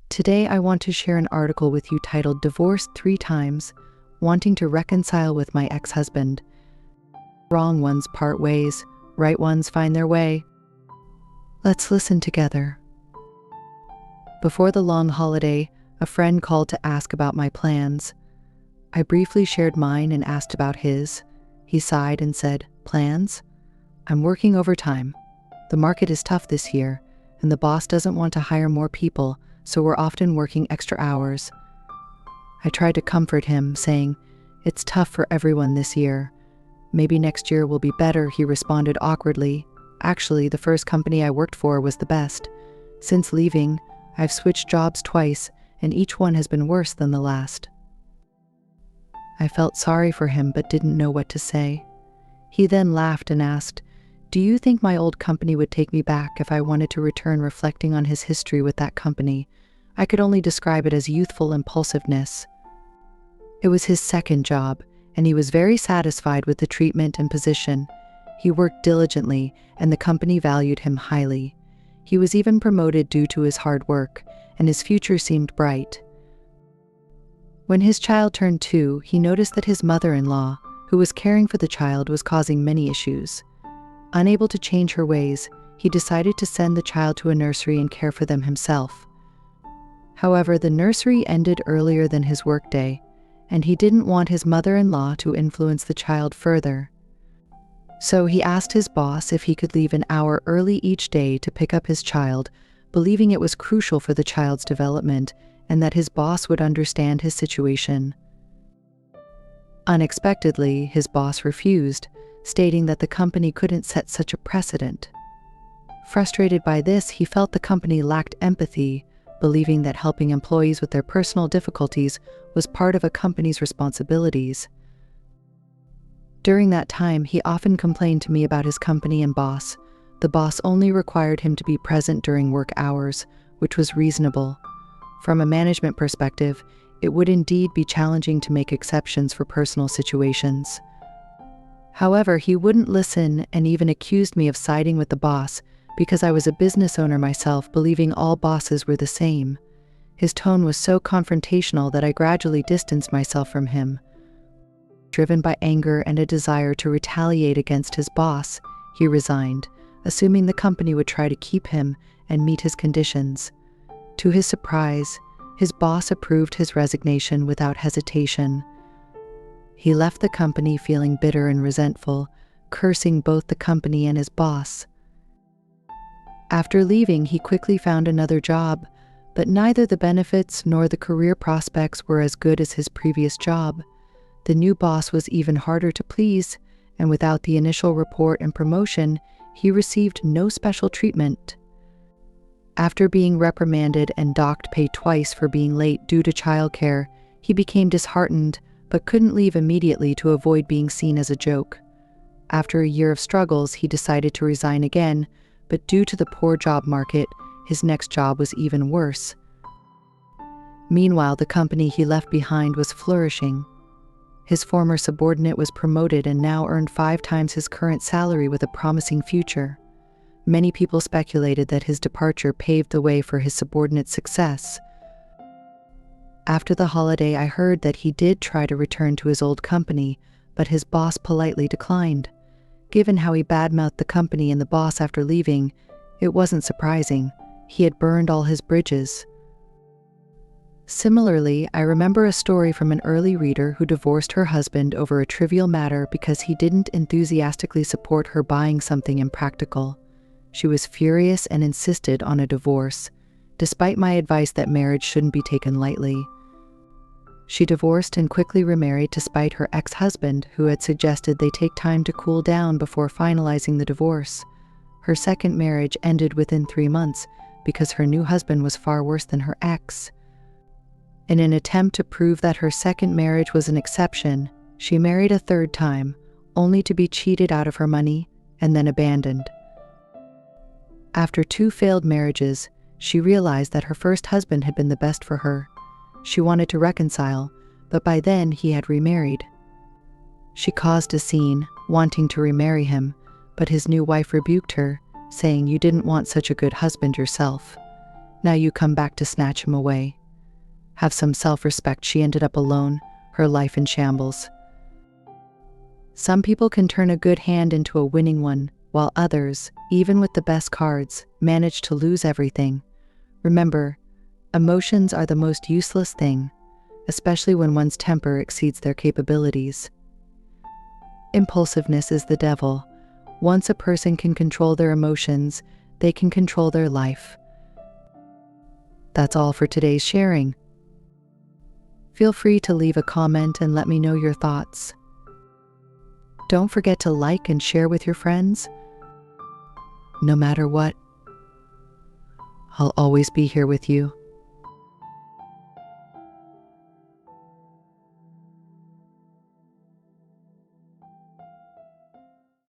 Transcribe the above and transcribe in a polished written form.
Today I want to share an article with you titled Divorced 3 Times, Wanting to Reconcile with My Ex-Husband. Wrong ones part ways, right ones find their way. Let's listen together. Before the long holiday, a friend called to ask about my plans. I briefly shared mine and asked about his. He sighed and said, "Plans? I'm working overtime. The market is tough this year, and the boss doesn't want to hire more people, so we're often working extra hours." I tried to comfort him, saying, "It's tough for everyone this year. Maybe next year will be better," he responded awkwardly. "Actually, the first company I worked for was the best. Since leaving, I've switched jobs twice, and each one has been worse than the last." I felt sorry for him but didn't know what to say. He then laughed and asked, "Do you think my old company would take me back if I wanted to return?" Reflecting on his history with that company, I could only describe it as youthful impulsiveness. It was his second job, and he was very satisfied with the treatment and position. He worked diligently, and the company valued him highly. He was even promoted due to his hard work, and his future seemed bright. When his child turned 2, he noticed that his mother-in-law, who was caring for the child, was causing many issues. Unable to change her ways, he decided to send the child to a nursery and care for them himself. However, the nursery ended earlier than his workday, and he didn't want his mother-in-law to influence the child further. So he asked his boss if he could leave an hour early each day to pick up his child, believing it was crucial for the child's development and that his boss would understand his situation. Unexpectedly, his boss refused, stating that the company couldn't set such a precedent. Frustrated by this, he felt the company lacked empathy, believing that helping employees with their personal difficulties was part of a company's responsibilities. During that time, he often complained to me about his company and boss. The boss only required him to be present during work hours, which was reasonable. From a management perspective, it would indeed be challenging to make exceptions for personal situations. However, he wouldn't listen and even accused me of siding with the boss because I was a business owner myself, believing all bosses were the same. His tone was so confrontational that I gradually distanced myself from him. Driven by anger and a desire to retaliate against his boss, he resigned, assuming the company would try to keep him and meet his conditions. To his surprise, his boss approved his resignation without hesitation. He left the company feeling bitter and resentful, cursing both the company and his boss. After leaving, he quickly found another job, but neither the benefits nor the career prospects were as good as his previous job. The new boss was even harder to please, and without the initial report and promotion, he received no special treatment. After being reprimanded and docked pay twice for being late due to childcare, he became disheartened but couldn't leave immediately to avoid being seen as a joke. After a year of struggles, he decided to resign again, but due to the poor job market, his next job was even worse. Meanwhile, the company he left behind was flourishing. His former subordinate was promoted and now earned 5 times his current salary with a promising future. Many people speculated that his departure paved the way for his subordinate's success. After the holiday, I heard that he did try to return to his old company, but his boss politely declined. Given how he badmouthed the company and the boss after leaving, it wasn't surprising. He had burned all his bridges. Similarly, I remember a story from an early reader who divorced her husband over a trivial matter because he didn't enthusiastically support her buying something impractical. She was furious and insisted on a divorce, despite my advice that marriage shouldn't be taken lightly. She divorced and quickly remarried despite her ex-husband, who had suggested they take time to cool down before finalizing the divorce. Her second marriage ended within 3 months because her new husband was far worse than her ex. In an attempt to prove that her second marriage was an exception, she married a 3rd time, only to be cheated out of her money and then abandoned. After 2 failed marriages, she realized that her first husband had been the best for her. She wanted to reconcile, but by then he had remarried. She caused a scene, wanting to remarry him, but his new wife rebuked her, saying, "You didn't want such a good husband yourself." Now you come back to snatch him away. Have some self-respect. She ended up alone, her life in shambles. Some people can turn a good hand into a winning one, while others, even with the best cards, manage to lose everything. Remember, emotions are the most useless thing, especially when one's temper exceeds their capabilities. Impulsiveness is the devil. Once a person can control their emotions, they can control their life. That's all for today's sharing. Feel free to leave a comment and let me know your thoughts. Don't forget to like and share with your friends. No matter what, I'll always be here with you.